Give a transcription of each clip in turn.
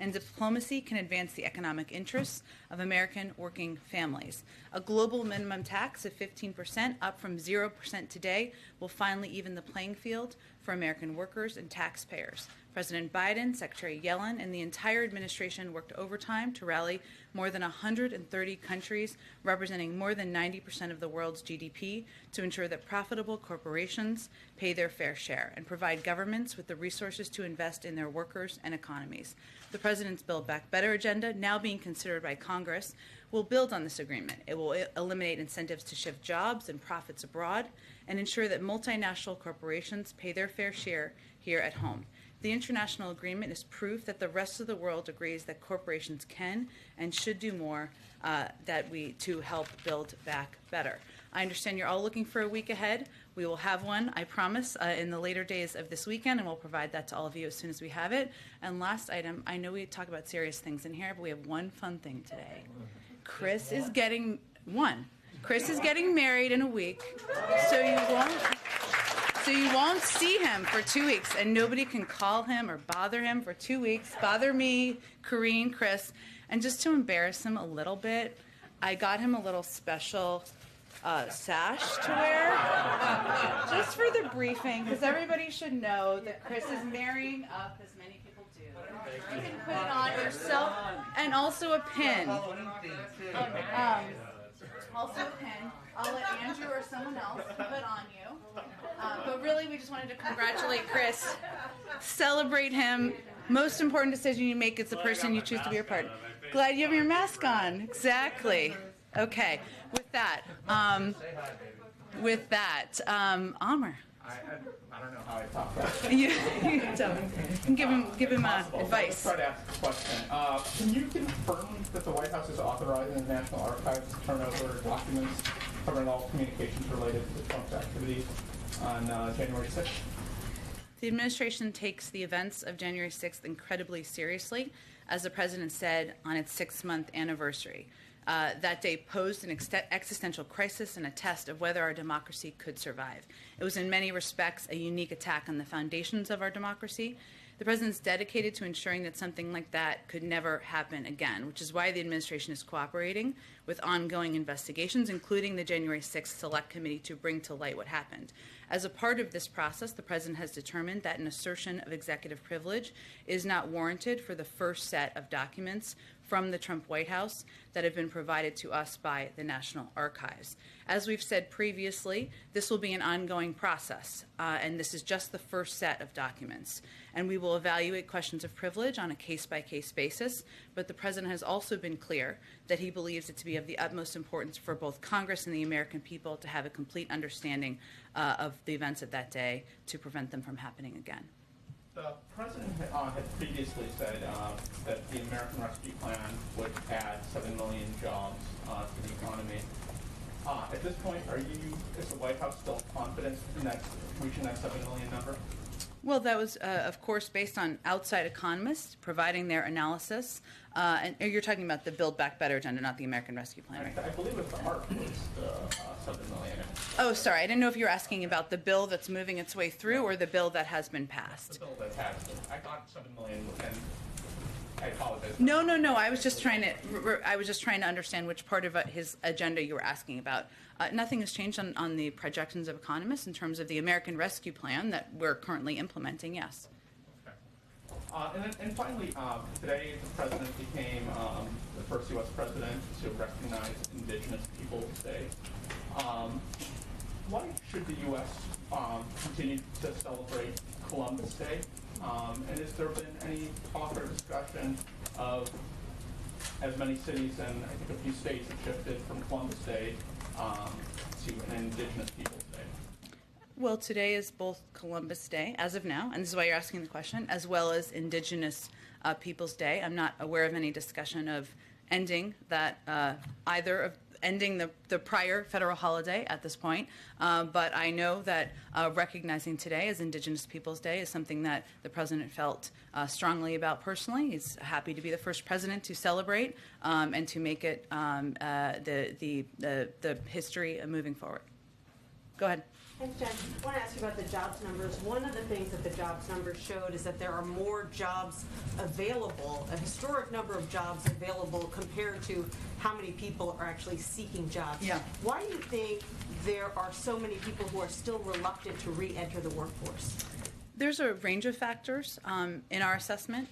and diplomacy can advance the economic interests of American working families. A global minimum tax of 15%, up from 0% today, will finally even the playing field for American workers and taxpayers. President Biden, Secretary Yellen, and the entire administration worked overtime to rally more than 130 countries, representing more than 90% of the world's GDP, to ensure that profitable corporations pay their fair share and provide governments with the resources to invest in their workers and economies. The President's Build Back Better agenda, now being considered by Congress, will build on this agreement. It will eliminate incentives to shift jobs and profits abroad and ensure that multinational corporations pay their fair share here at home. The international agreement is proof that the rest of the world agrees that corporations can and should do more to help build back better. I understand you're all looking for a week ahead. We will have one, I promise, in the later days of this weekend, and we'll provide that to all of you as soon as we have it. And last item, I know we talk about serious things in here, but we have one fun thing today. Chris is getting married in a week, so you won't see him for 2 weeks, and nobody can call him or bother him for 2 weeks. Bother me, Corrine, Chris. And just to embarrass him a little bit, I got him a little special sash to wear, just for the briefing, because everybody should know that Chris is marrying up, as many people do. You can put it on yourself, and also a pin. Also a pin. I'll let Andrew or someone else put on you. But really, we just wanted to congratulate Chris, celebrate him. Most important decision you make is the person you choose to be your partner. Glad you have your mask on. Exactly. Okay. With that, Amr. I don't know how I talk about it. You tell me. Give him advice. I'll try to ask a question. Can you confirm that the White House is authorizing the National Archives to turn over documents covering all communications related to Trump's activities on January 6th? The administration takes the events of January 6th incredibly seriously, as the president said on its 6-month anniversary. That day posed an existential crisis and a test of whether our democracy could survive. It was in many respects a unique attack on the foundations of our democracy. The president's dedicated to ensuring that something like that could never happen again, which is why the administration is cooperating with ongoing investigations, including the January 6th Select Committee, to bring to light what happened. As a part of this process, the president has determined that an assertion of executive privilege is not warranted for the first set of documents from the Trump White House that have been provided to us by the National Archives. As we've said previously, this will be an ongoing process, and this is just the first set of documents. And we will evaluate questions of privilege on a case-by-case basis, but the president has also been clear that he believes it to be of the utmost importance for both Congress and the American people to have a complete understanding of the events of that day to prevent them from happening again. The president had previously said that the American Rescue Plan would add 7 million jobs to the economy. At this point, is the White House still confident in that reaching that 7 million number? Well, that was, of course, based on outside economists providing their analysis. And you're talking about the Build Back Better agenda, not the American Rescue Plan, right? I believe it's the ARC was the 7 million. Oh, sorry. I didn't know if you were asking about the bill that's moving its way through or the bill that has been passed. The bill that has been. I thought 7 million, and I apologize. No. I was just trying to understand which part of his agenda you were asking about. Nothing has changed on the projections of economists in terms of the American Rescue Plan that we're currently implementing, yes. Okay. And finally, today the president became the first U.S. president to recognize Indigenous Peoples Day. Why should the U.S. Continue to celebrate Columbus Day? And has there been any talk or discussion of, as many cities and I think a few states have shifted from Columbus Day to an Indigenous Peoples Day? Well, today is both Columbus Day, as of now, and this is why you're asking the question, as well as Indigenous Peoples Day. I'm not aware of any discussion of ending that, either of ending the prior federal holiday at this point, but I know that recognizing today as Indigenous Peoples Day is something that the president felt strongly about personally. He's happy to be the first president to celebrate and to make it the history moving forward. Go ahead. Thanks, Jen. I want to ask you about the jobs numbers. One of the things that the jobs numbers showed is that there are more jobs available, a historic number of jobs available compared to how many people are actually seeking jobs. Yeah. Why do you think there are so many people who are still reluctant to re-enter the workforce? There's a range of factors in our assessment.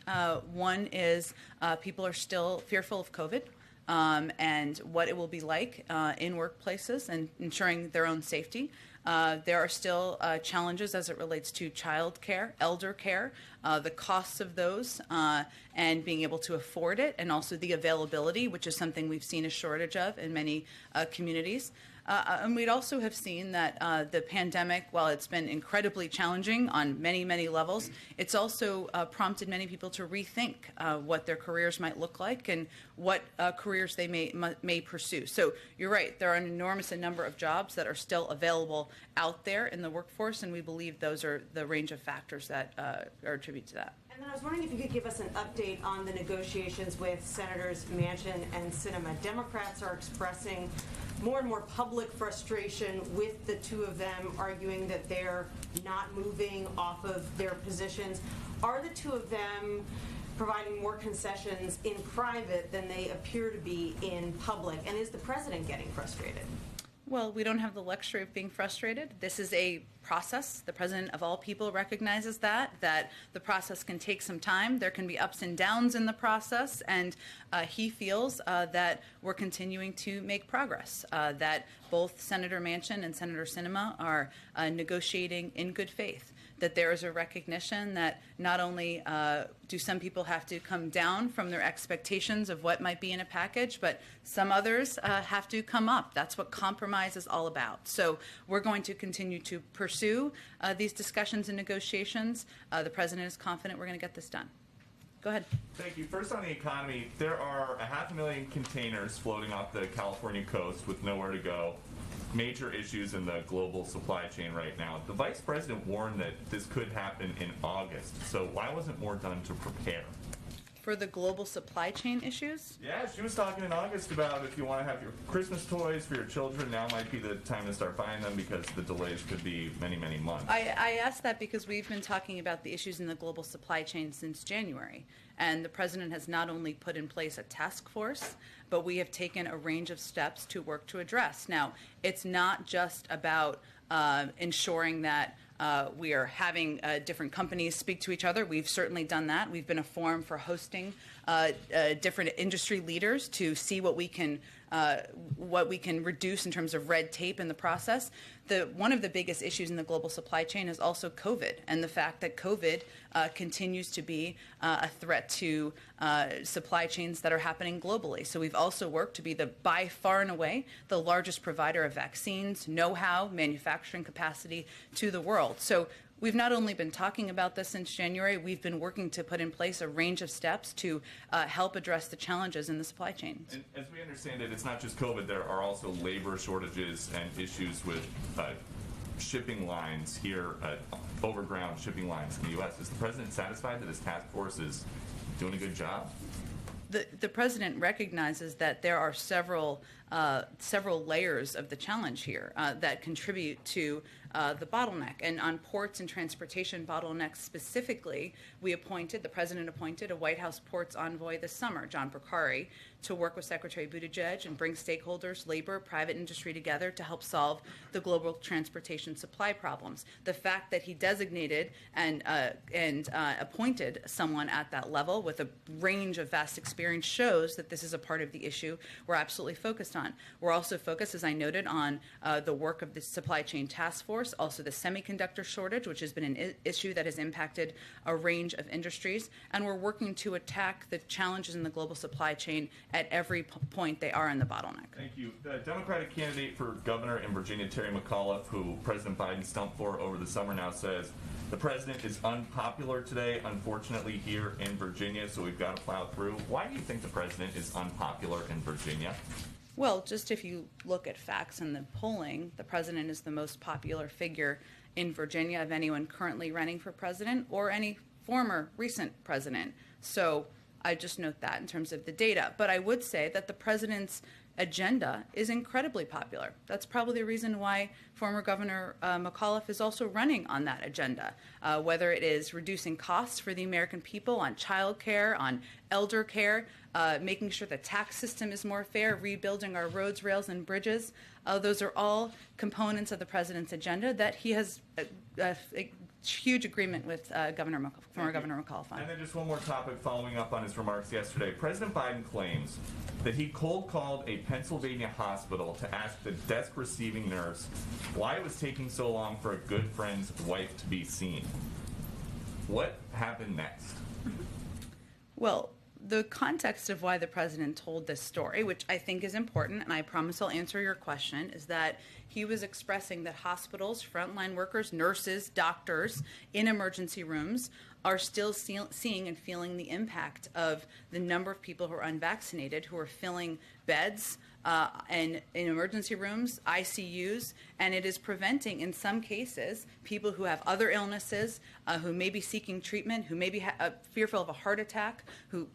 One is people are still fearful of COVID. And what it will be like in workplaces and ensuring their own safety. There are still challenges as it relates to child care, elder care, the costs of those, and being able to afford it, and also the availability, which is something we've seen a shortage of in many communities. And we'd also have seen that the pandemic, while it's been incredibly challenging on many, many levels, it's also prompted many people to rethink what their careers might look like and what careers they may pursue. So you're right, there are an enormous number of jobs that are still available out there in the workforce, and we believe those are the range of factors that are attributed to that. And then I was wondering if you could give us an update on the negotiations with Senators Manchin and Sinema. Democrats are expressing more and more public frustration with the two of them, arguing that they're not moving off of their positions. Are the two of them providing more concessions in private than they appear to be in public? And is the president getting frustrated? Well, we don't have the luxury of being frustrated. This is a process. The president of all people recognizes that the process can take some time. There can be ups and downs in the process, and he feels that we're continuing to make progress, that both Senator Manchin and Senator Sinema are negotiating in good faith, that there is a recognition that not only do some people have to come down from their expectations of what might be in a package, but some others have to come up. That's what compromise is all about. So we're going to continue to pursue these discussions and negotiations. The president is confident we're going to get this done. Go ahead. Thank you. First, on the economy, there are 500,000 containers floating off the California coast with nowhere to go. Major issues in the global supply chain right now. The vice president warned that this could happen in August. So why wasn't more done to prepare? For the global supply chain issues? Yeah, she was talking in August about if you want to have your Christmas toys for your children, now might be the time to start buying them because the delays could be many, many months. I asked that because we've been talking about the issues in the global supply chain since January. And the president has not only put in place a task force, but we have taken a range of steps to work to address. Now, it's not just about ensuring that we are having different companies speak to each other. We've certainly done that. We've been a forum for hosting different industry leaders to see what we can reduce in terms of red tape in the process. One of the biggest issues in the global supply chain is also COVID, and the fact that COVID continues to be a threat to supply chains that are happening globally. So we've also worked to be by far and away the largest provider of vaccines, know-how, manufacturing capacity to the world. So we've not only been talking about this since January, we've been working to put in place a range of steps to help address the challenges in the supply chain. And as we understand it, it's not just COVID. There are also labor shortages and issues with shipping lines here, overground shipping lines in the U.S. Is the president satisfied that his task force is doing a good job? The president recognizes that there are several layers of the challenge here that contribute to the bottleneck. And on ports and transportation bottlenecks specifically, the president appointed a White House ports envoy this summer, John Procari, to work with Secretary Buttigieg and bring stakeholders, labor, private industry together to help solve the global transportation supply problems. The fact that he designated and appointed someone at that level with a range of vast experience shows that this is a part of the issue we're absolutely focused on. We're also focused, as I noted, on the work of the supply chain task force, also the semiconductor shortage, which has been an issue that has impacted a range of industries, and we're working to attack the challenges in the global supply chain at every point they are in the bottleneck. Thank you. The Democratic candidate for governor in Virginia, Terry McAuliffe, who President Biden stumped for over the summer, now says the president is unpopular today, unfortunately, here in Virginia, so we've got to plow through. Why do you think the president is unpopular in Virginia? Well, just if you look at facts and the polling, the president is the most popular figure in Virginia of anyone currently running for president or any former recent president. So I just note that in terms of the data. But I would say that the president's agenda is incredibly popular. That's probably the reason why former Governor McAuliffe is also running on that agenda, whether it is reducing costs for the American people on child care, on elder care, making sure the tax system is more fair, rebuilding our roads, rails, and bridges. Those are all components of the president's agenda that he has a huge agreement with former Governor McAuliffe on. And then just one more topic following up on his remarks yesterday. President Biden claims that he cold called a Pennsylvania hospital to ask the desk receiving nurse why it was taking so long for a good friend's wife to be seen. What happened next? Well, the context of why the president told this story, which I think is important, and I promise I'll answer your question, is that he was expressing that hospitals, frontline workers, nurses, doctors in emergency rooms are still seeing and feeling the impact of the number of people who are unvaccinated, who are filling beds and in emergency rooms, ICUs, and it is preventing, in some cases, people who have other illnesses, who may be seeking treatment, who may be fearful of a heart attack,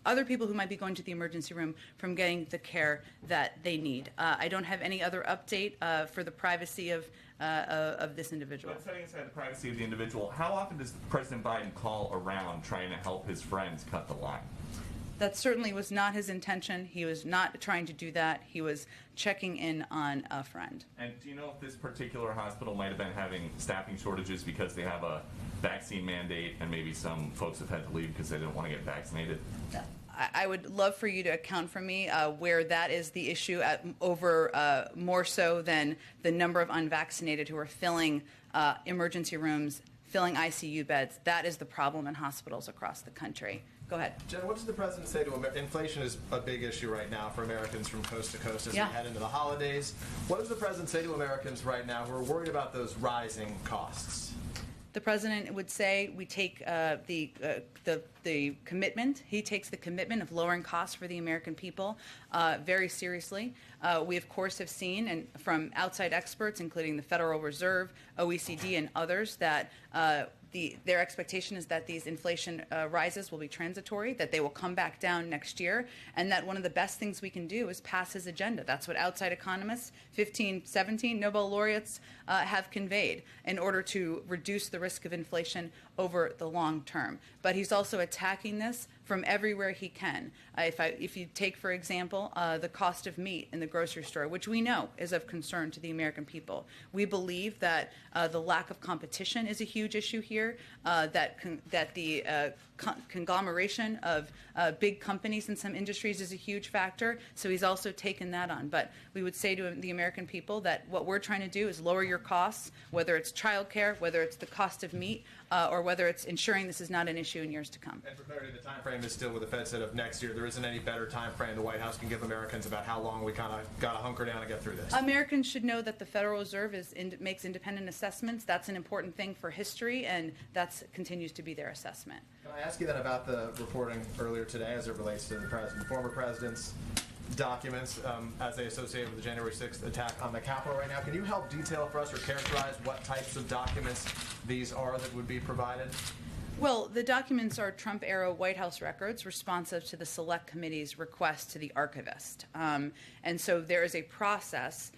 other people who might be going to the emergency room from getting the care that they need. I don't have any other update for the privacy of this individual. But setting aside the privacy of the individual, how often does President Biden call around trying to help his friends cut the line? That certainly was not his intention. He was not trying to do that. He was checking in on a friend. And do you know if this particular hospital might have been having staffing shortages because they have a vaccine mandate and maybe some folks have had to leave because they didn't want to get vaccinated? I would love for you to account for me where that is the issue over more so than the number of unvaccinated who are filling emergency rooms, filling ICU beds. That is the problem in hospitals across the country. Go ahead. Jen, what does the president say to Americans? Inflation is a big issue right now for Americans from coast to coast as we head into the holidays. What does the president say to Americans right now who are worried about those rising costs? The president would say we take the commitment. He takes the commitment of lowering costs for the American people very seriously. We, of course, have seen and from outside experts, including the Federal Reserve, OECD, and others, that their expectation is that these inflation rises will be transitory, that they will come back down next year, and that one of the best things we can do is pass his agenda. That's what outside economists, 15, 17 Nobel laureates have conveyed in order to reduce the risk of inflation over the long term. But he's also attacking this from everywhere he can. If you take, for example, the cost of meat in the grocery store, which we know is of concern to the American people. We believe that the lack of competition is a huge issue here, that the conglomeration of big companies in some industries is a huge factor. So he's also taken that on. But we would say to the American people that what we're trying to do is lower your costs, whether it's childcare, whether it's the cost of meat, or whether it's ensuring this is not an issue in years to come. And for clarity, the time frame is still with the Fed said of next year. There isn't any better time frame the White House can give Americans about how long we kind of got to hunker down and get through this. Americans should know that the Federal Reserve makes independent assessments. That's an important thing for history, and that continues to be their assessment. Can I ask you then about the reporting earlier today as it relates to the former president's documents as they associate with the January 6th attack on the Capitol right now? Can you help detail for us or characterize what types of documents these are that would be provided? Well, the documents are Trump-era White House records responsive to the Select Committee's request to the archivist. And so there is a process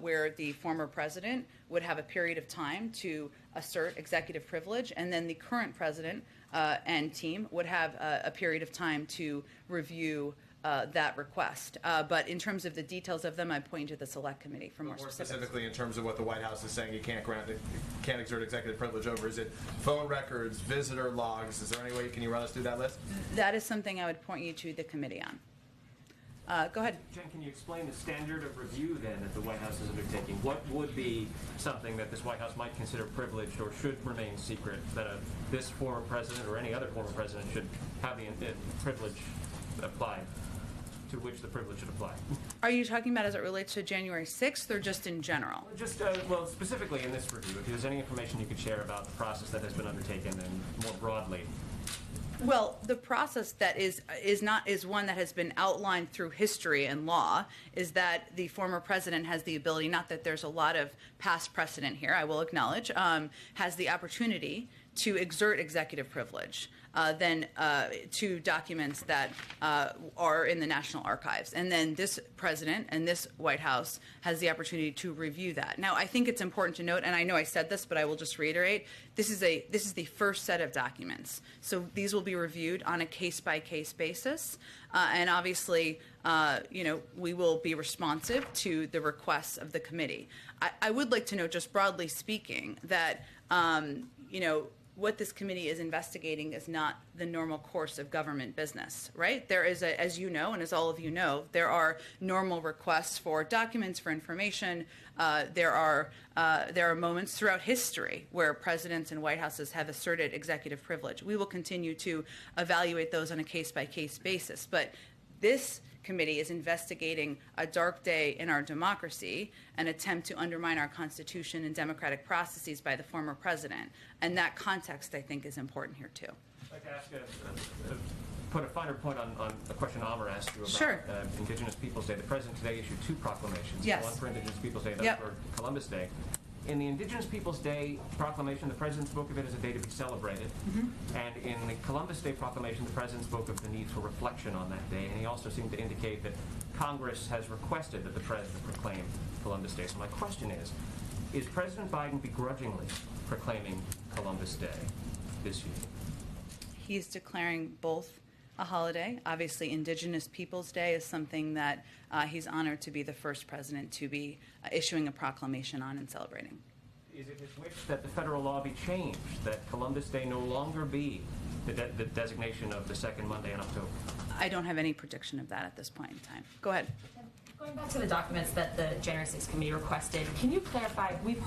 where the former president would have a period of time to assert executive privilege, and then the current president and team would have a period of time to review that request. But in terms of the details of them, I point to the Select Committee for more specifics. Specifically in terms of what the White House is saying you can't exert executive privilege over. Is it phone records, visitor logs? Is there any way can you run us through that list? That is something I would point you to the committee on. Go ahead. Jen, can you explain the standard of review then that the White House is undertaking? What would be something that this White House might consider privileged or should remain secret that this former president or any other former president should have the privilege applied? To which the privilege should apply. Are you talking about as it relates to January 6th or just in general? Just, well, specifically in this review, if there's any information you could share about the process that has been undertaken and more broadly. Well, the process that is one that has been outlined through history and law is that the former president has the ability, not that there's a lot of past precedent here, I will acknowledge, has the opportunity to exert executive privilege. then to documents that are in the National Archives. And then this president and this White House has the opportunity to review that. Now, I think it's important to note, and I know I said this, but I will just reiterate, this is the first set of documents. So these will be reviewed on a case-by-case basis. And obviously, we will be responsive to the requests of the committee. I would like to note, just broadly speaking, that, what this committee is investigating is not the normal course of government business, right? There is, as you know, and as all of you know, there are normal requests for documents, for information. There are moments throughout history where presidents and White Houses have asserted executive privilege. We will continue to evaluate those on a case-by-case basis. But this committee is investigating a dark day in our democracy, an attempt to undermine our Constitution and democratic processes by the former president. And that context, I think, is important here, too. I'd like to ask put a finer point on a question Amr asked you about Sure. Indigenous Peoples Day. The president today issued 2 proclamations. Yes. One for Indigenous Peoples Day, the Yep. other for Columbus Day. In the Indigenous Peoples Day proclamation, the president spoke of it as a day to be celebrated. And in the Columbus Day proclamation, the president spoke of the need for reflection on that day. And he also seemed to indicate that Congress has requested that the president proclaim Columbus Day. So my question is President Biden begrudgingly proclaiming Columbus Day this year? He's declaring both a holiday. Obviously, Indigenous Peoples Day is something that he's honored to be the first president to be issuing a proclamation on and celebrating. Is it his wish that the federal law be changed, that Columbus Day no longer be the designation of the second Monday in October? I don't have any prediction of that at this point in time. Go ahead. Going back to the documents that the January 6th committee requested, can you clarify, we've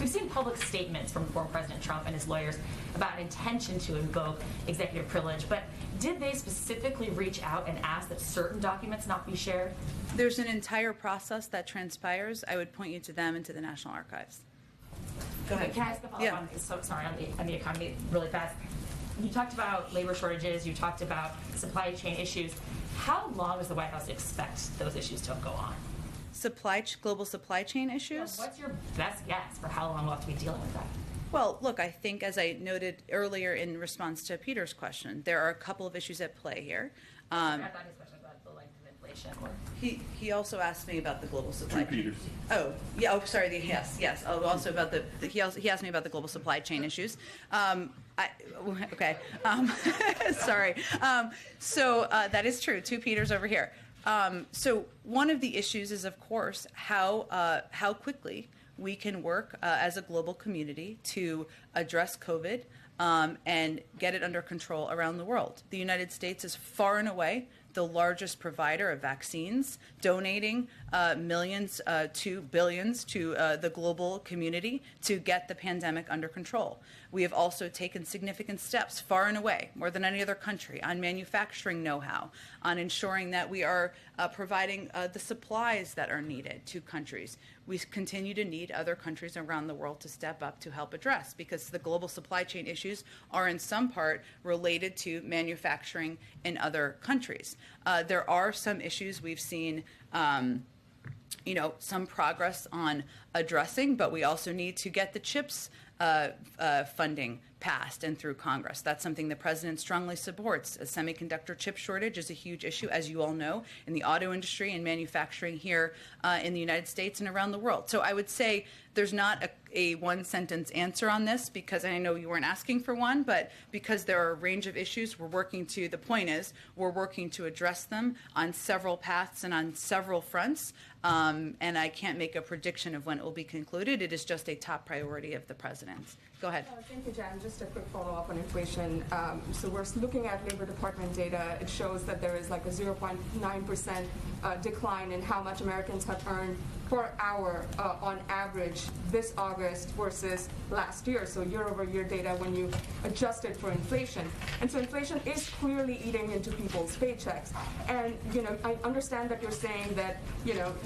seen public statements from former President Trump and his lawyers about an intention to invoke executive privilege, but did they specifically reach out and ask that certain documents not be shared? There's an entire process that transpires. I would point you to them and to the National Archives. Go ahead. Can I ask a follow-up Yeah. on the economy really fast? You talked about labor shortages, you talked about supply chain issues. How long does the White House expect those issues to go on? Global supply chain issues? What's your best guess for how long we'll have to be dealing with that? Well, look, I think as I noted earlier in response to Peter's question, there are a couple of issues at play here. I thought his question was about the length of inflation. He also asked me about the global supply chain. Peters. Oh, yeah. Oh, sorry. Yes. Oh, also about he asked me about the global supply chain issues. Okay. Sorry. So that is true. 2 Peters over here. So one of the issues is, of course, how quickly we can work as a global community to address COVID and get it under control around the world. The United States is far and away the largest provider of vaccines, donating millions to billions to the global community to get the pandemic under control. We have also taken significant steps far and away, more than any other country, on manufacturing know-how, on ensuring that we are providing the supplies that are needed to countries. We continue to need other countries around the world to step up to help address, because the global supply chain issues are in some part related to manufacturing in other countries. There are some issues we've seen some progress on addressing, but we also need to get the CHIPS funding passed and through Congress. That's something the president strongly supports. A semiconductor chip shortage is a huge issue, as you all know, in the auto industry and manufacturing here in the United States and around the world. So I would say there's not a one-sentence answer on this, because I know you weren't asking for one, but because there are a range of issues, we're working to address them on several paths and on several fronts, and I can't make a prediction of when it will be concluded. It is just a top priority of the president's. Go ahead. Thank you, Jan. Just a quick follow-up on inflation. So we're looking at Labor Department data. It shows that there is like a 0.9% decline in how much Americans have earned per hour on average this August versus last year. So year-over-year data when you adjust it for inflation. And so inflation is clearly eating into people's paychecks. And, I understand that you're saying that,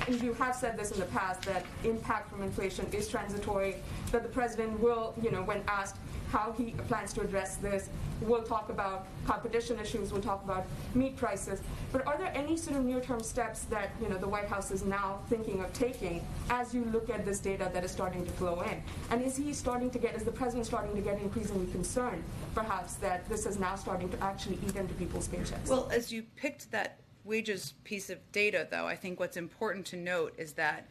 and you have said this in the past, that impact from inflation is transitory, that the president will, when asked, how he plans to address this. We'll talk about competition issues, we'll talk about meat prices, but are there any sort of near-term steps that the White House is now thinking of taking as you look at this data that is starting to flow in? And is the president starting to get increasingly concerned, perhaps, that this is now starting to actually eat into people's paychecks? Well, as you picked that wages piece of data, though, I think what's important to note is that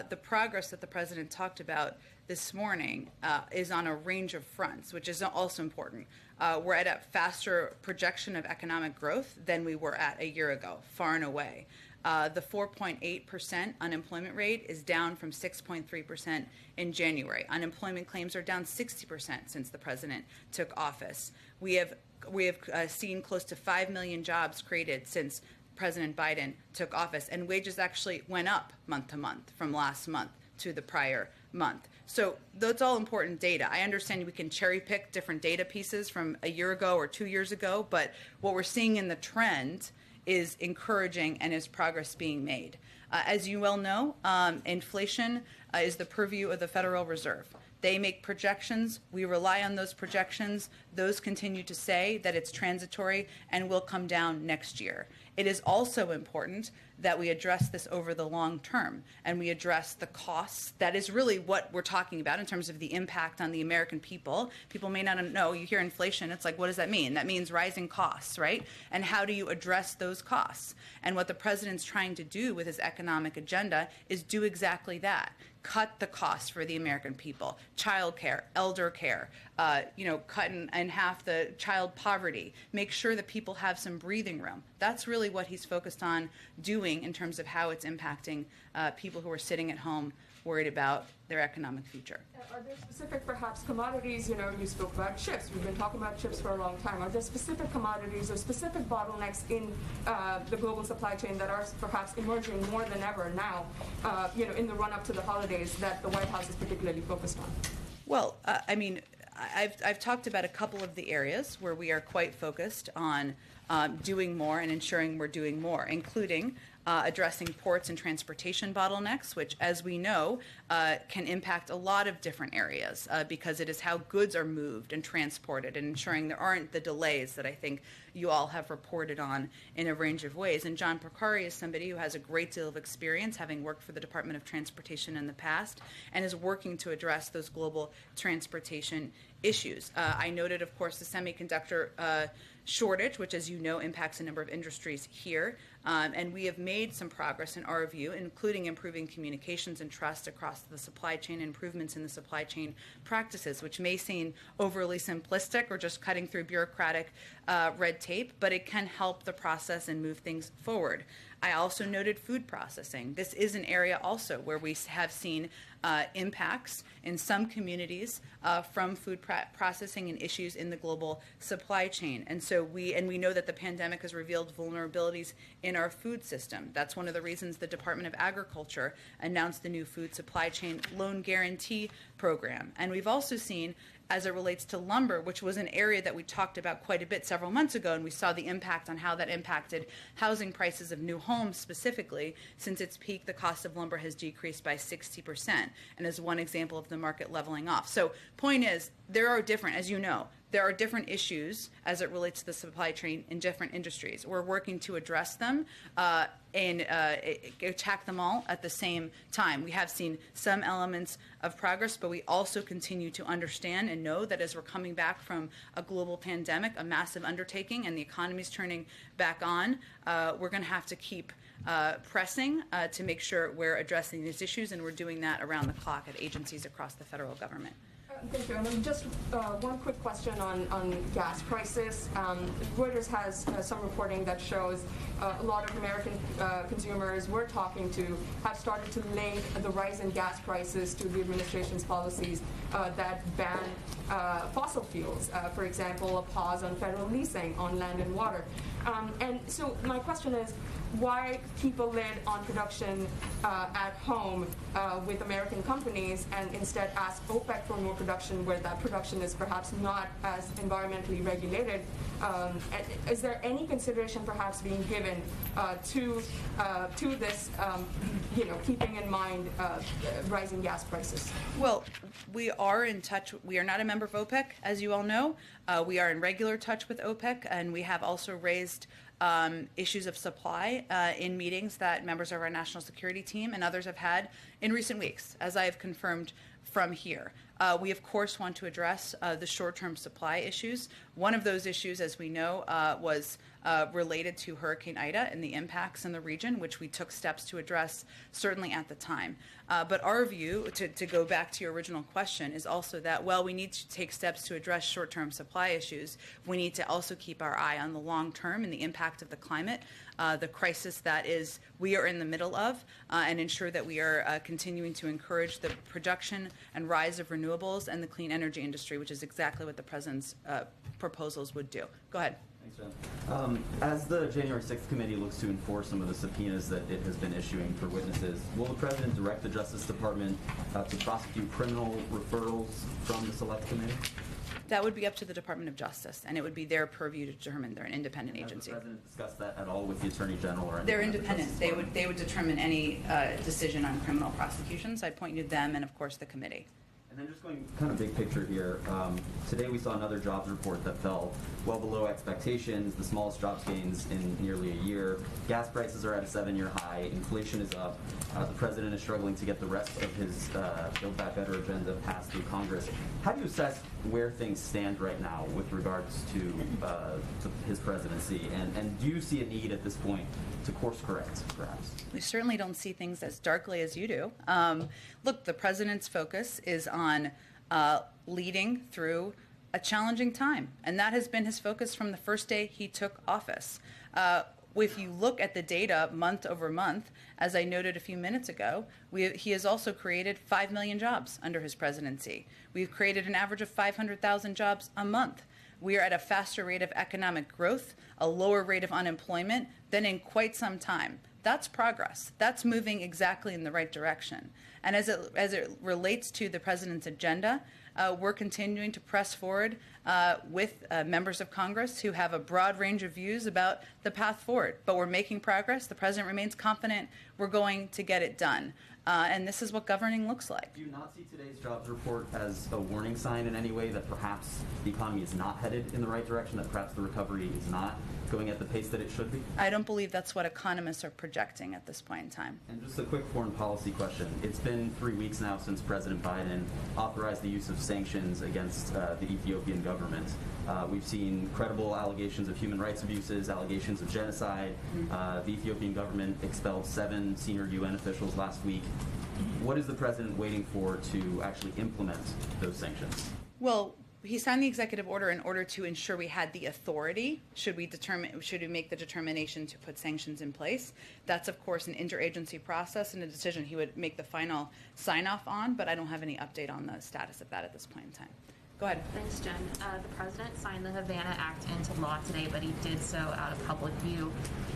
the progress that the president talked about this morning is on a range of fronts, which is also important. We're at a faster projection of economic growth than we were at a year ago, far and away. The 4.8% unemployment rate is down from 6.3% in January. Unemployment claims are down 60% since the president took office. We have seen close to 5 million jobs created since President Biden took office, and wages actually went up month to month from last month to the prior month. So that's all important data. I understand we can cherry pick different data pieces from a year ago or 2 years ago, but what we're seeing in the trend is encouraging and is progress being made. As you well know, inflation is the purview of the Federal Reserve. They make projections. We rely on those projections. Those continue to say that it's transitory and will come down next year. It is also important that we address this over the long term and we address the costs. That is really what we're talking about in terms of the impact on the American people. People may not know. You hear inflation, it's like, what does that mean? That means rising costs, right? And how do you address those costs? And what the president's trying to do with his economic agenda is do exactly that. Cut the costs for the American people, child care, elder care, cut in half the child poverty, make sure that people have some breathing room. That's really what he's focused on doing in terms of how it's impacting people who are sitting at home worried about their economic future. Are there specific, perhaps, commodities? You spoke about chips. We've been talking about chips for a long time. Are there specific commodities or specific bottlenecks in the global supply chain that are perhaps emerging more than ever now, in the run-up to the holidays that the White House is particularly focused on? Well, I've talked about a couple of the areas where we are quite focused on doing more and ensuring we're doing more, including addressing ports and transportation bottlenecks, which, as we know, can impact a lot of different areas because it is how goods are moved and transported and ensuring there aren't the delays that I think you all have reported on in a range of ways. And John Porcari is somebody who has a great deal of experience, having worked for the Department of Transportation in the past, and is working to address those global transportation issues. I noted, of course, the semiconductor shortage, which, as you know, impacts a number of industries here. And we have made some progress in our view, including improving communications and trust across the supply chain, improvements in the supply chain practices, which may seem overly simplistic or just cutting through bureaucratic red tape, but it can help the process and move things forward. I also noted food processing. This is an area also where we have seen impacts in some communities from food processing and issues in the global supply chain. And so we know that the pandemic has revealed vulnerabilities in our food system. That's one of the reasons the Department of Agriculture announced the new food supply chain loan guarantee program. And we've also seen, as it relates to lumber, which was an area that we talked about quite a bit several months ago, and we saw the impact on how that impacted housing prices of new homes specifically. Since its peak, the cost of lumber has decreased by 60%, and is one example of the market leveling off. So point is, there are different, as you know, there are different issues as it relates to the supply chain in different industries. We're working to address them and attack them all at the same time. We have seen some elements of progress, but we also continue to understand and know that as we're coming back from a global pandemic, a massive undertaking, and the economy's turning back on, we're going to have to keep pressing to make sure we're addressing these issues, and we're doing that around the clock at agencies across the federal government. Thank you. And then just one quick question on gas prices. Reuters has some reporting that shows a lot of American consumers we're talking to have started to link the rise in gas prices to the administration's policies that ban fossil fuels. For example, a pause on federal leasing on land and water. And so my question is, why keep a lid on production at home with American companies and instead ask OPEC for more production where that production is perhaps not as environmentally regulated? Is there any consideration perhaps being given to this, keeping in mind rising gas prices? Well, we are in touch. We are not a member of OPEC, as you all know. We are in regular touch with OPEC, and we have also raised issues of supply in meetings that members of our national security team and others have had in recent weeks, as I have confirmed from here. We, of course, want to address the short-term supply issues. One of those issues, as we know, was related to Hurricane Ida and the impacts in the region, which we took steps to address certainly at the time. But our view, to go back to your original question, is also that, while we need to take steps to address short-term supply issues, we need to also keep our eye on the long term and the impact of the climate, the crisis that we are in the middle of, and ensure that we are continuing to encourage the production and rise of renewables and the clean energy industry, which is exactly what the President's proposals would do. Go ahead. Thanks, Jen. As the January 6th committee looks to enforce some of the subpoenas that it has been issuing for witnesses, will the President direct the Justice Department to prosecute criminal referrals from the Select Committee? That would be up to the Department of Justice, and it would be their purview to determine. They're an independent agency. Has the President discussed that at all with the Attorney General or anyone? They're independent. They would determine any decision on criminal prosecutions. I'd point you to them and, of course, the committee. And then just going kind of big picture here, today we saw another jobs report that fell well below expectations, the smallest jobs gains in nearly a year. Gas prices are at a 7-year high. Inflation is up. The President is struggling to get the rest of his Build Back Better agenda passed through Congress. How do you assess where things stand right now with regards to his presidency? And do you see a need at this point to course correct, perhaps? We certainly don't see things as darkly as you do. Look, the President's focus is on leading through a challenging time, and that has been his focus from the first day he took office. If you look at the data month over month, as I noted a few minutes ago, he has also created 5 million jobs under his presidency. We've created an average of 500,000 jobs a month. We are at a faster rate of economic growth, a lower rate of unemployment than in quite some time. That's progress. That's moving exactly in the right direction. And as it relates to the President's agenda, we're continuing to press forward with members of Congress who have a broad range of views about the path forward. But we're making progress. The President remains confident we're going to get it done. And this is what governing looks like. Do you not see today's jobs report as a warning sign in any way that perhaps the economy is not headed in the right direction, that perhaps the recovery is not going at the pace that it should be? I don't believe that's what economists are projecting at this point in time. And just a quick foreign policy question. It's been 3 weeks now since President Biden authorized the use of sanctions against the Ethiopian government. We've seen credible allegations of human rights abuses, allegations of genocide. The Ethiopian government expelled 7 senior UN officials last week. What is the President waiting for to actually implement those sanctions? Well, he signed the executive order in order to ensure we had the authority should we make the determination to put sanctions in place. That's, of course, an interagency process and a decision he would make the final sign-off on, but I don't have any update on the status of that at this point in time. Go ahead. Thanks, Jen. The President signed the Havana Act into law today, but he did so out of public view.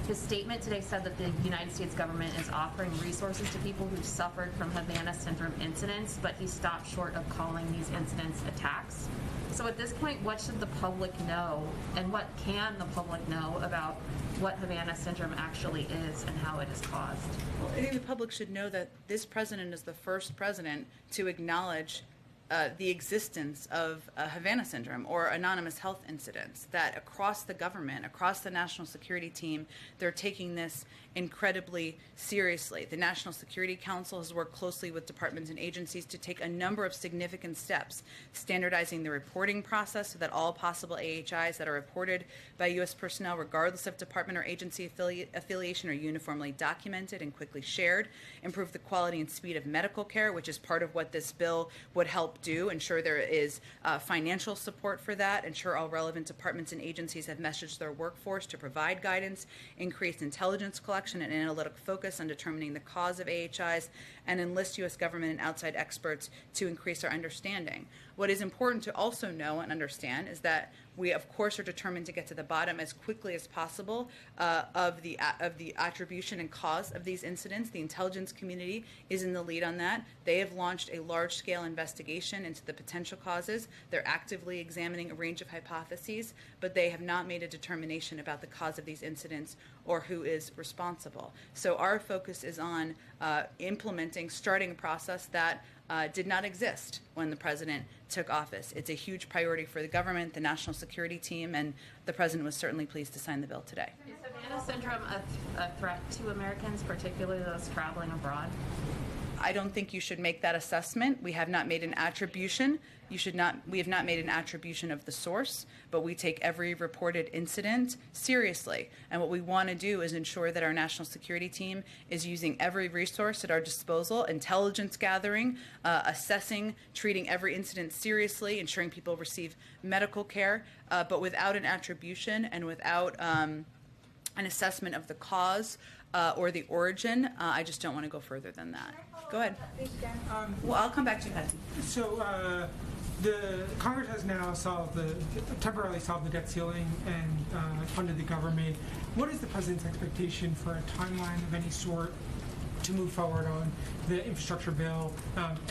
His statement today said that the United States government is offering resources to people who've suffered from Havana syndrome incidents, but he stopped short of calling these incidents attacks. So at this point, what should the public know, and what can the public know about what Havana syndrome actually is and how it is caused? Well, I think the public should know that this president is the first president to acknowledge the existence of Havana syndrome or anonymous health incidents, that across the government, across the national security team, they're taking this incredibly seriously. The National Security Council has worked closely with departments and agencies to take a number of significant steps, standardizing the reporting process so that all possible AHIs that are reported by U.S. personnel, regardless of department or agency affiliation, are uniformly documented and quickly shared, improve the quality and speed of medical care, which is part of what this bill would help do, ensure there is financial support for that, ensure all relevant departments and agencies have messaged their workforce to provide guidance, increase intelligence collection and analytic focus on determining the cause of AHIs, and enlist U.S. government and outside experts to increase our understanding. What is important to also know and understand is that We, of course, are determined to get to the bottom as quickly as possible of the attribution and cause of these incidents. The intelligence community is in the lead on that. They have launched a large-scale investigation into the potential causes. They're actively examining a range of hypotheses, but they have not made a determination about the cause of these incidents or who is responsible. So our focus is on starting a process that did not exist when the president took office. It's a huge priority for the government, the national security team, and the president was certainly pleased to sign the bill today. Is Havana syndrome a threat to Americans, particularly those traveling abroad? I don't think you should make that assessment. We have not made an attribution. We have not made an attribution of the source, but we take every reported incident seriously. And what we want to do is ensure that our national security team is using every resource at our disposal, intelligence gathering, assessing, treating every incident seriously, ensuring people receive medical care, but without an attribution and without an assessment of the cause or the origin. I just don't want to go further than that. Go ahead. Well, I'll come back to you, Patsy. So the Congress has now temporarily solved the debt ceiling and funded the government. What is the president's expectation for a timeline of any sort to move forward on the infrastructure bill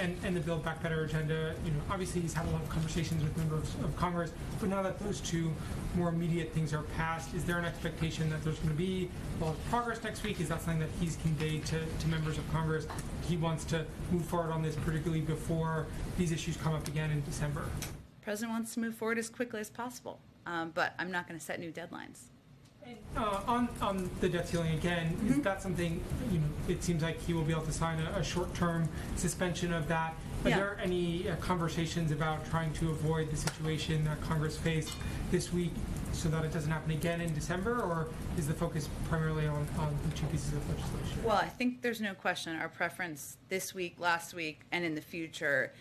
and the Build Back Better agenda? Obviously he's had a lot of conversations with members of Congress, but now that those two more immediate things are passed, is there an expectation that there's going to be a lot of progress next week? Is that something that he's conveyed to members of Congress? He wants to move forward on this, particularly before these issues come up again in December. The president wants to move forward as quickly as possible, but I'm not going to set new deadlines. On the debt ceiling again, is that something, it seems like he will be able to sign a short-term suspension of that. Are there any conversations about trying to avoid the situation that Congress faced this week so that it doesn't happen again in December, or is the focus primarily on the two pieces of legislation? Well, I think there's no question our preference this week, last week, and in the future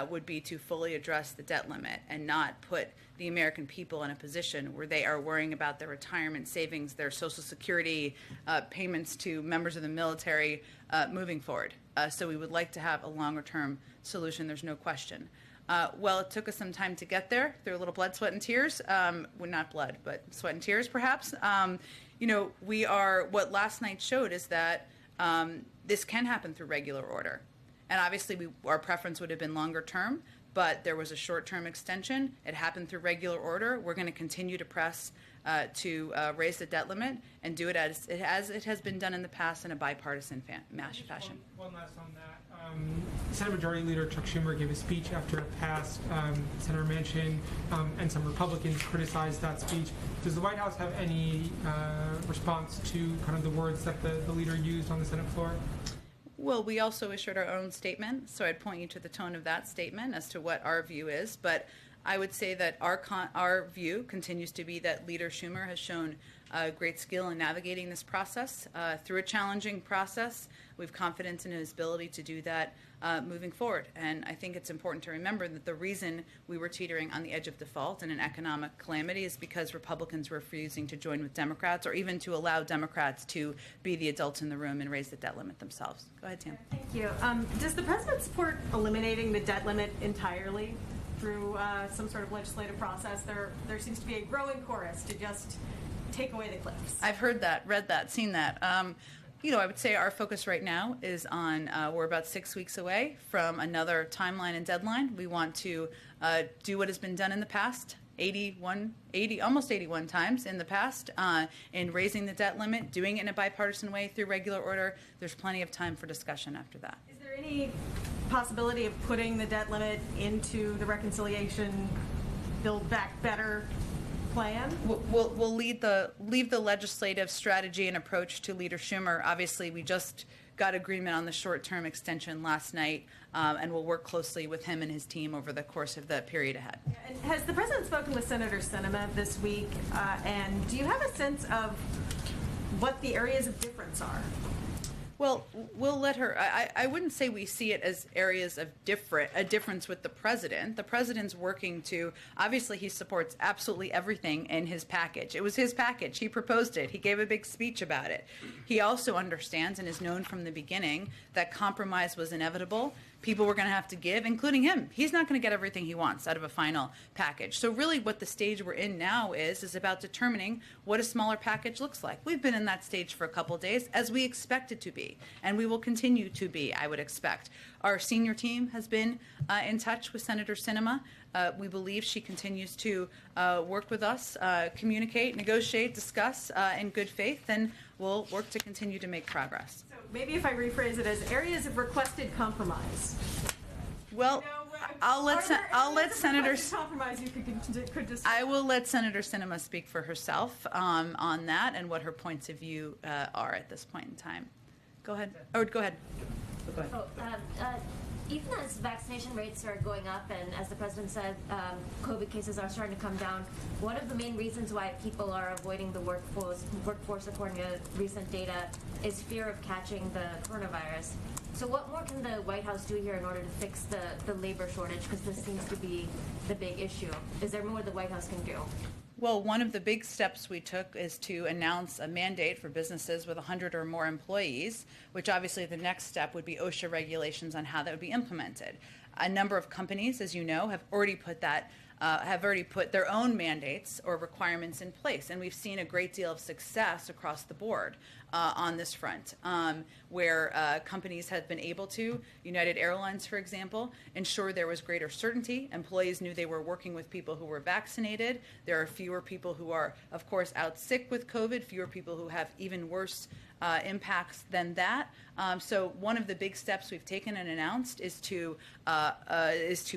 would be to fully address the debt limit and not put the American people in a position where they are worrying about their retirement savings, their Social Security payments to members of the military moving forward. So we would like to have a longer-term solution, there's no question. Well, it took us some time to get there through a little blood, sweat, and tears. Well, not blood, but sweat and tears, perhaps. What last night showed is that this can happen through regular order. And obviously, our preference would have been longer term, but there was a short-term extension. It happened through regular order. We're going to continue to press to raise the debt limit and do it as it has been done in the past in a bipartisan fashion. One last on that. Senate Majority Leader Chuck Schumer gave a speech after it passed. Senator Manchin and some Republicans criticized that speech. Does the White House have any response to kind of the words that the leader used on the Senate floor? Well, we also issued our own statement, so I'd point you to the tone of that statement as to what our view is. But I would say that our view continues to be that Leader Schumer has shown great skill in navigating this process through a challenging process. We have confidence in his ability to do that moving forward. And I think it's important to remember that the reason we were teetering on the edge of default and an economic calamity is because Republicans were refusing to join with Democrats or even to allow Democrats to be the adults in the room and raise the debt limit themselves. Go ahead, Tam. Thank you. Does the president support eliminating the debt limit entirely through some sort of legislative process? There seems to be a growing chorus to just take away the cliffs. I've heard that, read that, seen that. I would say our focus right now is on, we're about 6 weeks away from another timeline and deadline. We want to do what has been done in the past, almost 81 times in the past, in raising the debt limit, doing it in a bipartisan way through regular order. There's plenty of time for discussion after that. Is there any possibility of putting the debt limit into the reconciliation Build Back Better plan? We'll leave the legislative strategy and approach to Leader Schumer. Obviously, we just got agreement on the short-term extension last night, and we'll work closely with him and his team over the course of the period ahead. And has the president spoken with Senator Sinema this week? And do you have a sense of what the areas of difference are? Well, we'll let her. I wouldn't say we see it as areas of a difference with the president. The president's working to, obviously he supports absolutely everything in his package. It was his package. He proposed it. He gave a big speech about it. He also understands and has known from the beginning that compromise was inevitable, people were going to have to give, including him. He's not going to get everything he wants out of a final package. So really what the stage we're in now is about determining what a smaller package looks like. We've been in that stage for a couple of days, as we expected to be, and we will continue to be, I would expect. Our senior team has been in touch with Senator Sinema. We believe she continues to work with us, communicate, negotiate, discuss in good faith, and we'll work to continue to make progress. So maybe if I rephrase it as areas of requested compromise. Well, I'll let Senator. Compromise you could discuss. I will let Senator Sinema speak for herself on that and what her points of view are at this point in time. Go ahead. Or go ahead. Go ahead. Even as vaccination rates are going up and as the president said, COVID cases are starting to come down, one of the main reasons why people are avoiding the workforce according to recent data is fear of catching the coronavirus. So what more can the White House do here in order to fix the labor shortage? Because this seems to be the big issue. Is there more the White House can do? Well, one of the big steps we took is to announce a mandate for businesses with 100 or more employees, which obviously the next step would be OSHA regulations on how that would be implemented. A number of companies, as you know, have already put their own mandates or requirements in place, and we've seen a great deal of success across the board on this front, where companies have been able to, United Airlines, for example, ensure there was greater certainty. Employees knew they were working with people who were vaccinated. There are fewer people who are, of course, out sick with COVID, fewer people who have even worse impacts than that. So one of the big steps we've taken and announced is to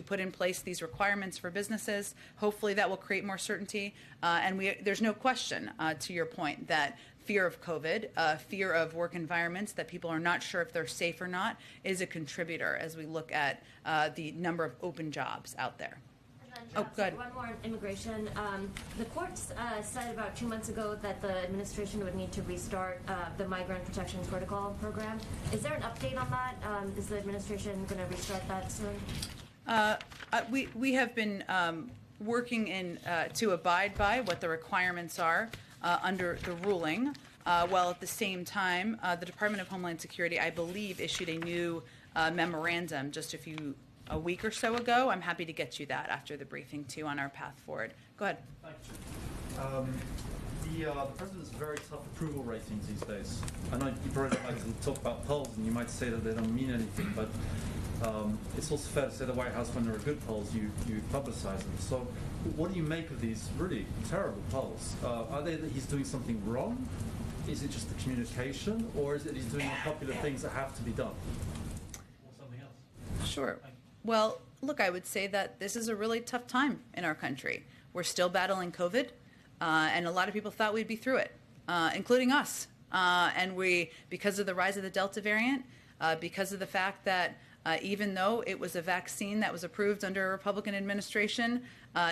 put in place these requirements for businesses. Hopefully that will create more certainty. And there's no question, to your point, that fear of COVID, fear of work environments that people are not sure if they're safe or not, is a contributor as we look at the number of open jobs out there. Oh, good. One more on immigration. The courts said about 2 months ago that the administration would need to restart the Migrant Protection Protocol program. Is there an update on that? Is the administration going to restart that soon? We have been working to abide by what the requirements are under the ruling, while at the same time, the Department of Homeland Security, I believe, issued a new memorandum just a week or so ago. I'm happy to get you that after the briefing, too, on our path forward. Go ahead. Thank you. The president's very tough approval ratings these days. I know you probably don't like to talk about polls, and you might say that they don't mean anything, but it's also fair to say the White House, when there are good polls, you publicize them. So what do you make of these really terrible polls? Are they that he's doing something wrong? Is it just the communication, or is it he's doing unpopular things that have to be done? Or something else? Sure. Well, look, I would say that this is a really tough time in our country. We're still battling COVID, and a lot of people thought we'd be through it, including us. And because of the rise of the Delta variant, because of the fact that even though it was a vaccine that was approved under a Republican administration,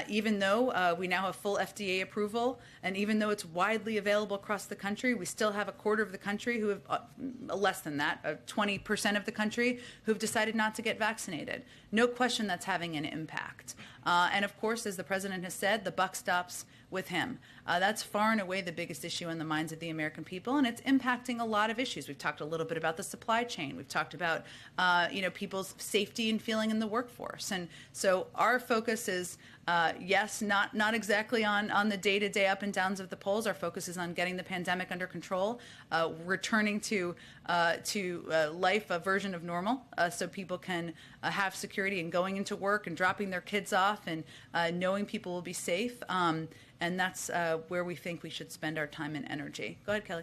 even though we now have full FDA approval, and even though it's widely available across the country, we still have a quarter of the country who have, less than that, 20% of the country who've decided not to get vaccinated. No question that's having an impact. And of course, as the president has said, the buck stops with him. That's far and away the biggest issue in the minds of the American people, and it's impacting a lot of issues. We've talked a little bit about the supply chain. We've talked about people's safety and feeling in the workforce. And so our focus is, yes, not exactly on the day-to-day up and downs of the polls. Our focus is on getting the pandemic under control, returning to life, a version of normal, so people can have security and going into work and dropping their kids off and knowing people will be safe. And that's where we think we should spend our time and energy. Go ahead, Kelly.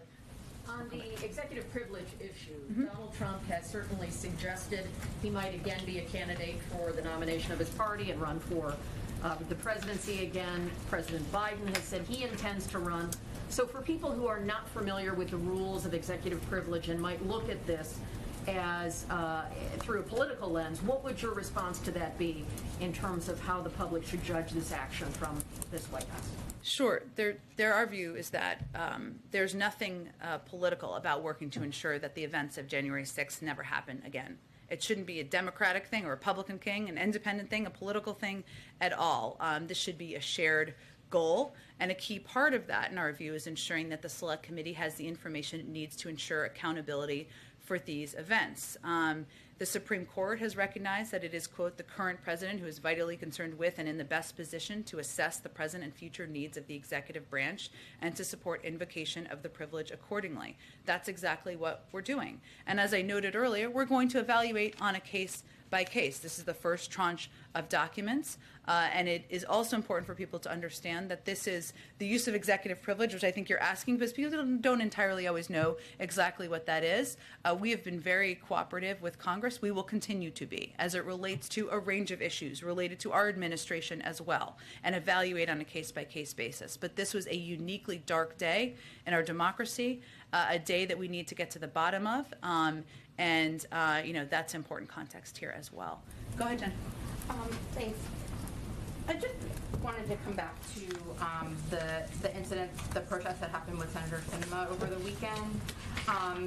On the executive privilege issue, Donald Trump has certainly suggested he might again be a candidate for the nomination of his party and run for the presidency again. President Biden has said he intends to run. So for people who are not familiar with the rules of executive privilege and might look at this as through a political lens, what would your response to that be in terms of how the public should judge this action from this White House? Sure. Our view is that there's nothing political about working to ensure that the events of January 6th never happen again. It shouldn't be a Democratic thing, a Republican thing, an independent thing, a political thing at all. This should be a shared goal. And a key part of that, in our view, is ensuring that the Select Committee has the information it needs to ensure accountability for these events. The Supreme Court has recognized that it is, quote, the current president who is vitally concerned with and in the best position to assess the present and future needs of the executive branch and to support invocation of the privilege accordingly. That's exactly what we're doing. And as I noted earlier, we're going to evaluate on a case by case. This is the first tranche of documents, and it is also important for people to understand that this is the use of executive privilege, which I think you're asking because people don't entirely always know exactly what that is. We have been very cooperative with Congress. We will continue to be as it relates to a range of issues related to our administration as well, and evaluate on a case-by-case basis. But this was a uniquely dark day in our democracy, a day that we need to get to the bottom of, and that's important context here as well. Go ahead, Jen. Thanks. I just wanted to come back to the incident, the protest that happened with Senator Sinema over the weekend,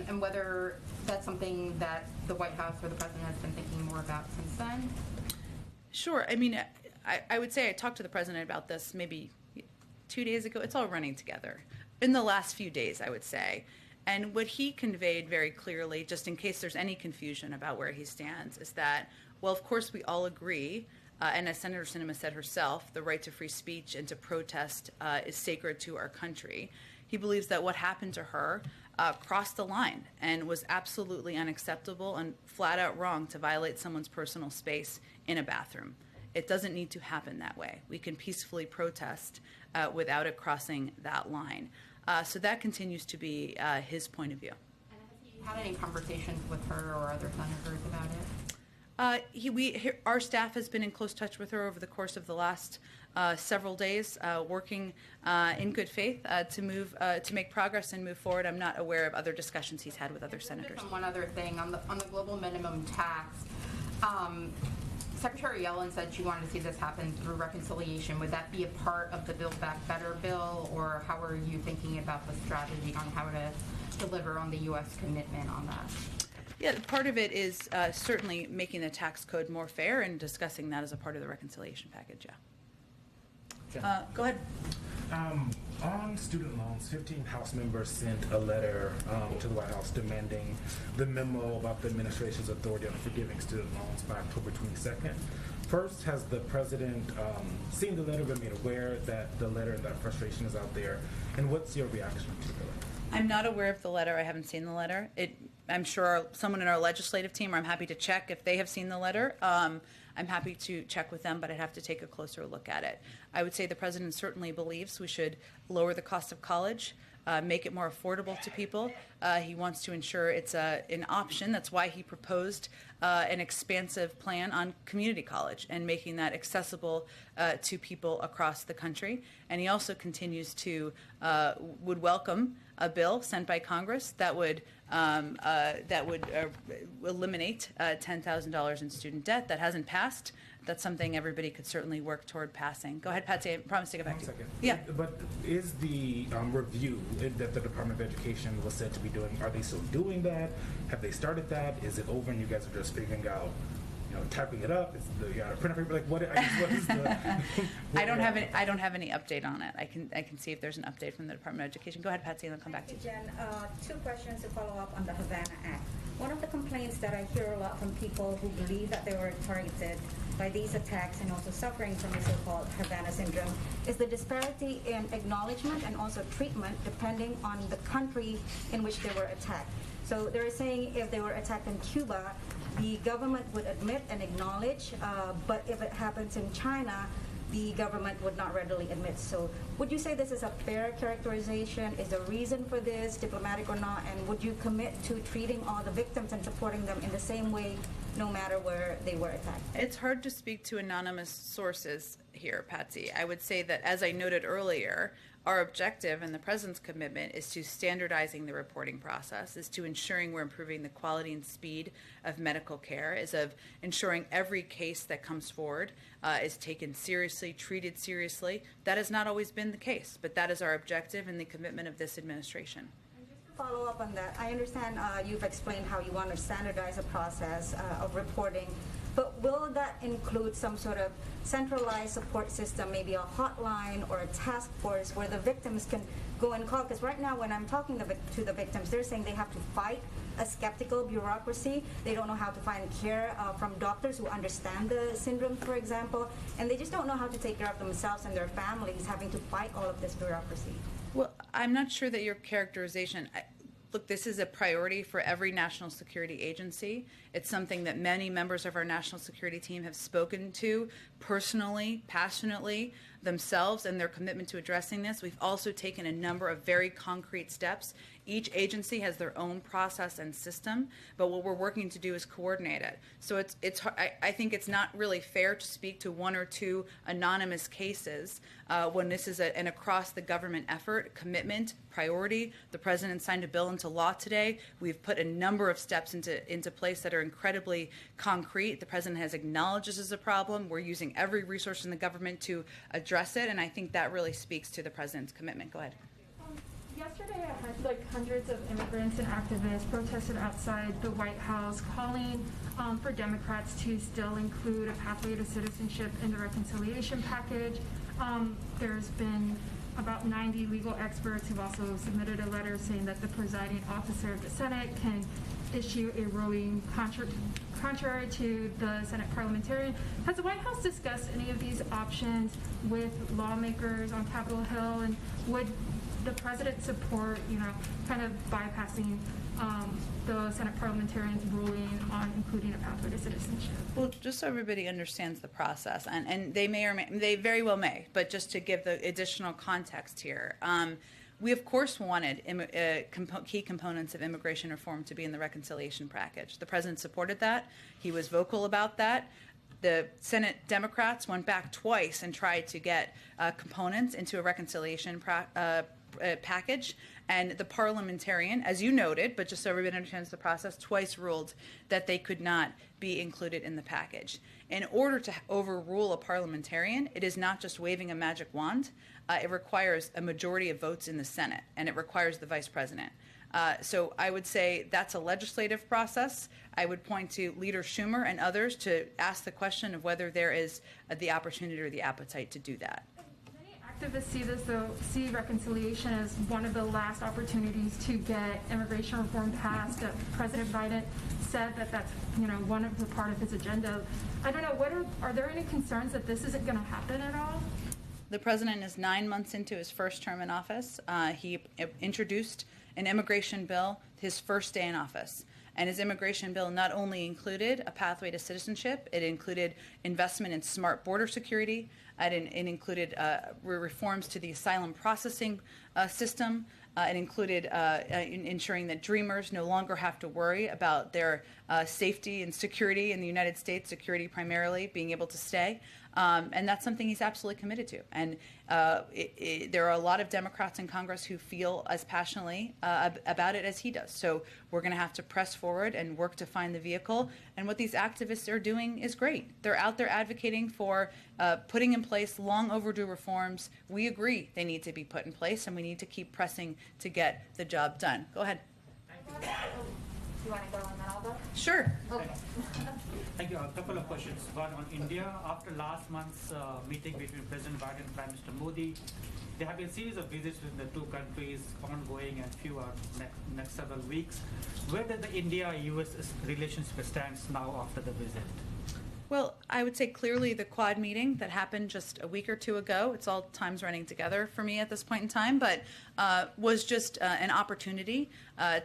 and whether that's something that the White House or the president has been thinking more about since then. Sure. I mean, I would say I talked to the president about this maybe 2 days ago. It's all running together in the last few days, I would say. And what he conveyed very clearly, just in case there's any confusion about where he stands, is that, well, of course, we all agree, and as Senator Sinema said herself, the right to free speech and to protest is sacred to our country. He believes that what happened to her crossed the line and was absolutely unacceptable and flat out wrong to violate someone's personal space in a bathroom. It doesn't need to happen that way. We can peacefully protest without it crossing that line. So that continues to be his point of view. And has he had any conversations with her or other senators about it? Our staff has been in close touch with her over the course of the last several days, working in good faith to make progress and move forward. I'm not aware of other discussions he's had with other senators. One other thing on the global minimum tax. Secretary Yellen said she wanted to see this happen through reconciliation. Would that be a part of the Build Back Better bill, or how are you thinking about the strategy on how to deliver on the U.S. commitment on that? Yeah, part of it is certainly making the tax code more fair and discussing that as a part of the reconciliation package, yeah. Go ahead. On student loans, 15 House members sent a letter to the White House demanding the memo about the administration's authority on forgiving student loans by October 22nd. First, has the president seen the letter, been made aware that the letter and that frustration is out there? And what's your reaction to the letter? I'm not aware of the letter. I haven't seen the letter. I'm sure someone in our legislative team, or I'm happy to check if they have seen the letter. I'm happy to check with them, but I'd have to take a closer look at it. I would say the president certainly believes we should lower the cost of college, make it more affordable to people. He wants to ensure it's an option. That's why he proposed an expansive plan on community college and making that accessible to people across the country. And he also continues to would welcome a bill sent by Congress that would eliminate $10,000 in student debt. That hasn't passed. That's something everybody could certainly work toward passing. Go ahead, Patsy. I promise to get back to you. 1 second. Yeah. But is the review that the Department of Education was said to be doing, are they still doing that? Have they started that? Is it over and you guys are just figuring out, typing it up? Is you got a printer paper? Like what is the? I don't have any update on it. I can see if there's an update from the Department of Education. Go ahead, Patsy, and I'll come back to you. Jen, 2 questions to follow up on the Havana Act. One of the complaints that I hear a lot from people who believe that they were targeted by these attacks and also suffering from the so-called Havana syndrome is the disparity in acknowledgement and also treatment depending on the country in which they were attacked. So they're saying if they were attacked in Cuba, the government would admit and acknowledge, but if it happens in China, the government would not readily admit. So would you say this is a fair characterization? Is there a reason for this, diplomatic or not? And would you commit to treating all the victims and supporting them in the same way, no matter where they were attacked? It's hard to speak to anonymous sources here, Patsy. I would say that, as I noted earlier, our objective and the president's commitment is to standardizing the reporting process, is to ensuring we're improving the quality and speed of medical care, is of ensuring every case that comes forward is taken seriously, treated seriously. That has not always been the case, but that is our objective and the commitment of this administration. Follow up on that. I understand you've explained how you want to standardize a process of reporting, But will that include some sort of centralized support system, maybe a hotline or a task force where the victims can go and call? Because right now when I'm talking to the victims, they're saying they have to fight a skeptical bureaucracy. They don't know how to find care from doctors who understand the syndrome, for example, and they just don't know how to take care of themselves and their families having to fight all of this bureaucracy. Well, I'm not sure that your characterization. Look, this is a priority for every national security agency. It's something that many members of our national security team have spoken to personally, passionately, themselves, and their commitment to addressing this. We've also taken a number of very concrete steps. Each agency has their own process and system, but what we're working to do is coordinate it. So I think it's not really fair to speak to one or two anonymous cases when this is an across-the-government effort, commitment, priority. The President signed a bill into law today. We've put a number of steps into place that are incredibly concrete. The President has acknowledged this is a problem. We're using every resource in the government to address it, and I think that really speaks to the President's commitment. Go ahead. Yesterday, hundreds of immigrants and activists protested outside the White House, calling for Democrats to still include a pathway to citizenship in the reconciliation package. There's been about 90 legal experts who've also submitted a letter saying that the presiding officer of the Senate can issue a ruling contrary to the Senate parliamentarian. Has the White House discussed any of these options with lawmakers on Capitol Hill, and would the President support, kind of bypassing the Senate parliamentarian's ruling on including a pathway to citizenship? Well, just so everybody understands the process, and they they very well may, but just to give the additional context here, we of course wanted key components of immigration reform to be in the reconciliation package. The President supported that. He was vocal about that. The Senate Democrats went back twice and tried to get components into a reconciliation package, and the parliamentarian, as you noted, but just so everybody understands the process, twice ruled that they could not be included in the package. In order to overrule a parliamentarian, it is not just waving a magic wand. It requires a majority of votes in the Senate, and it requires the Vice President. So I would say that's a legislative process. I would point to Leader Schumer and others to ask the question of whether there is the opportunity or the appetite to do that. Activists see reconciliation as one of the last opportunities to get immigration reform passed. President Biden said that that's one of the part of his agenda. I don't know. Are there any concerns that this isn't going to happen at all? The President is 9 months into his first term in office. He introduced an immigration bill his first day in office. And his immigration bill not only included a pathway to citizenship, it included investment in smart border security. It included reforms to the asylum processing system. It included ensuring that Dreamers no longer have to worry about their safety and security in the United States, security primarily, being able to stay. And that's something he's absolutely committed to. And there are a lot of Democrats in Congress who feel as passionately about it as he does. So we're going to have to press forward and work to find the vehicle. And what these activists are doing is great. They're out there advocating for putting in place long overdue reforms. We agree they need to be put in place, and we need to keep pressing to get the job done. Go ahead. Do you want to go and then I'll go? Sure. Okay. Thank you. A couple of questions. One on India. After last month's meeting between President Biden and Prime Minister Modi, there have been a series of visits within the two countries ongoing, and few are next several weeks. Where does the India-U.S. relationship stands now after the visit? Well, I would say clearly the Quad meeting that happened just a week or two ago, it's all times running together for me at this point in time, but was just an opportunity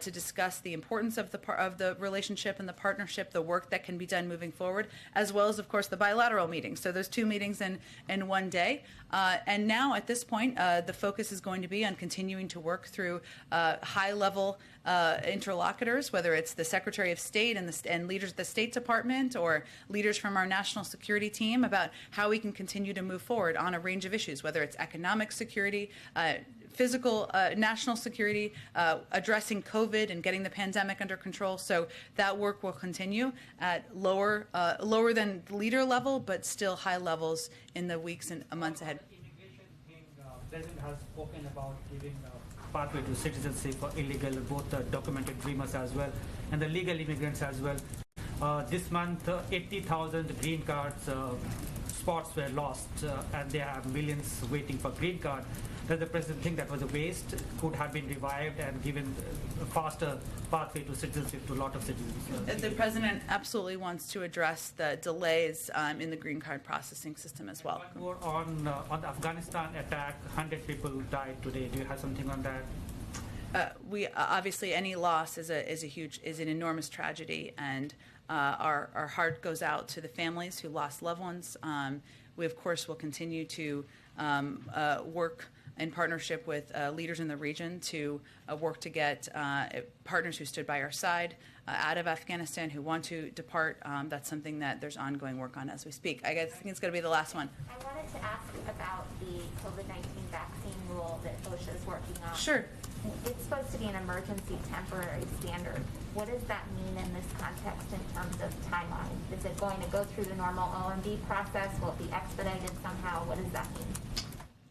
to discuss the importance of the relationship and the partnership, the work that can be done moving forward, as well as, of course, the bilateral meetings. So those two meetings in one day. And now at this point, the focus is going to be on continuing to work through high-level interlocutors, whether it's the Secretary of State and leaders of the State Department or leaders from our national security team, about how we can continue to move forward on a range of issues, whether it's economic security, physical national security, addressing COVID and getting the pandemic under control. So that work will continue at lower than leader level, but still high levels in the weeks and months ahead. The President has spoken about giving a pathway to citizenship for illegal, both the documented Dreamers as well and the legal immigrants as well. This month, 80,000 green cards spots were lost, and there are millions waiting for green card. Does the president think that was a waste? Could have been revived and given a faster pathway to citizenship to a lot of citizens? The president absolutely wants to address the delays in the green card processing system as well. One more on the Afghanistan attack. 100 people died today. Do you have something on that? We obviously any loss is an enormous tragedy, and our heart goes out to the families who lost loved ones. We of course will continue to work in partnership with leaders in the region to work to get partners who stood by our side out of Afghanistan who want to depart. That's something that there's ongoing work on as we speak. I think it's going to be the last one. I wanted to ask about the COVID-19 vaccine rule that OSHA is working on. Sure. It's supposed to be an emergency temporary standard. What does that mean in this context in terms of timeline? Is it going to go through the normal OMB process? Will it be expedited somehow? What does that mean?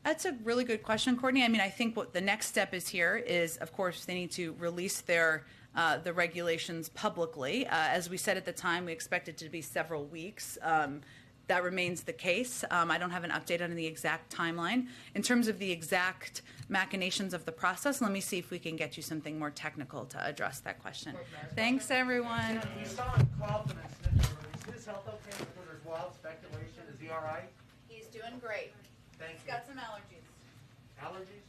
That's a really good question, Courtney. I mean, I think what the next step is here is, of course, they need to release their the regulations publicly. As we said at the time, we expect it to be several weeks. That remains the case. I don't have an update on the exact timeline. In terms of the exact machinations of the process, let me see if we can get you something more technical to address that question. Thanks, everyone. We saw him call from incident. Is his health okay? Because there's wild speculation. Is he all right? He's doing great. Thank He's you. got some allergies. Allergies?